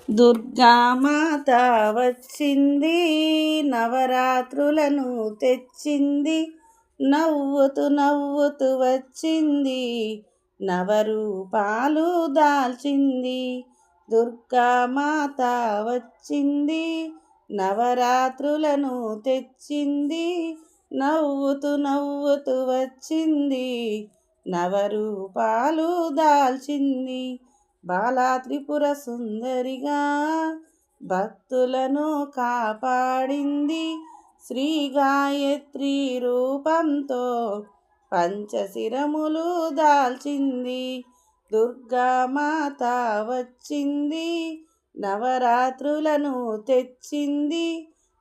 దుర్గామాత వచ్చింది, నవరాత్రులను తెచ్చింది, నవ్వుతూ నవ్వుతూ వచ్చింది, నవరూపాలు దాల్చింది. దుర్గామాత వచ్చింది, నవరాత్రులను తెచ్చింది, నవ్వుతూ నవ్వుతూ వచ్చింది, నవరూపాలు దాల్చింది. బాలా త్రిపుర సుందరిగా భక్తులను కాపాడింది, శ్రీ గాయత్రి రూపంతో పంచశిరములు దాల్చింది. దుర్గామాత వచ్చింది, నవరాత్రులను తెచ్చింది,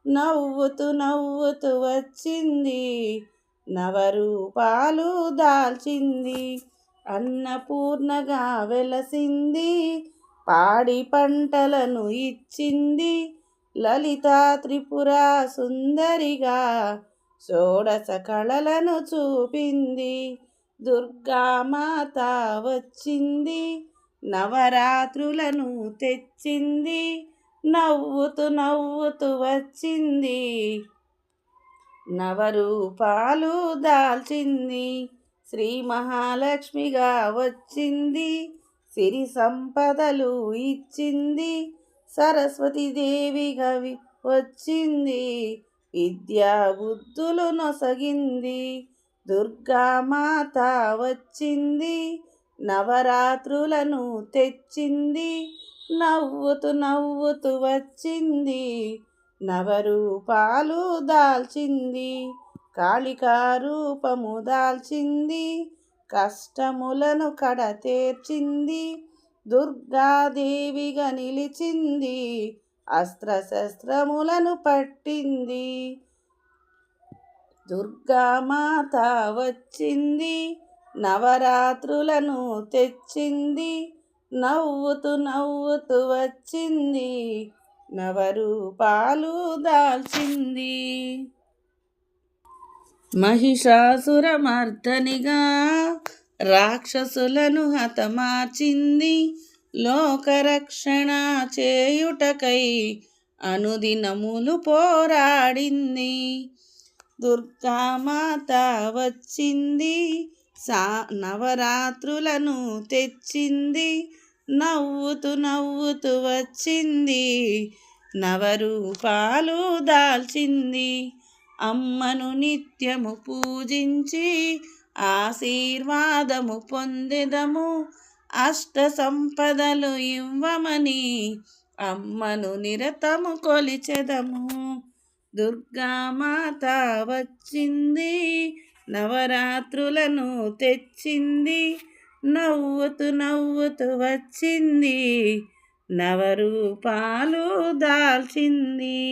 నవ్వుతూ నవ్వుతూ వచ్చింది, నవరూపాలు దాల్చింది. అన్నపూర్ణగా వెలసింది, పాడి పంటలను ఇచ్చింది, లలితా త్రిపుర సుందరిగా షోడశ కళలను చూపింది. దుర్గామాత వచ్చింది, నవరాత్రులను తెచ్చింది, నవ్వుతూ నవ్వుతూ వచ్చింది, నవరూపాలు దాల్చింది. శ్రీ మహాలక్ష్మిగా వచ్చింది, సిరి సంపదలు ఇచ్చింది, సరస్వతీదేవిగా వచ్చింది, విద్యా బుద్ధులు నొసగింది. దుర్గామాత వచ్చింది, నవరాత్రులను తెచ్చింది, నవ్వుతూ నవ్వుతూ వచ్చింది, నవరూపాలు దాల్చింది. కాళికా రూపము దాల్చింది, కష్టములను కడతేర్చింది, దుర్గాదేవిగా నిలిచింది, అస్త్రశస్త్రములను పట్టింది. దుర్గామాత వచ్చింది, నవరాత్రులను తెచ్చింది, నవ్వుతూ నవ్వుతూ వచ్చింది, నవరూపాలు దాల్చింది. మహిషాసురమర్దనిగా రాక్షసులను హతమార్చింది, లోకరక్షణ చేయుటకై అనుదినములు పోరాడింది. దుర్గామాత వచ్చింది, నవరాత్రులను తెచ్చింది, నవ్వుతూ నవ్వుతూ వచ్చింది, నవరూపాలు దాల్చింది. అమ్మను నిత్యము పూజించి ఆశీర్వాదము పొందెదము, అష్ట సంపదలు ఇవ్వమని అమ్మను నిరతము కొలిచెదము. దుర్గామాత వచ్చింది, నవరాత్రులను తెచ్చింది, నవ్వుతూ నవ్వుతూ వచ్చింది, నవరూపాలు దాల్చింది.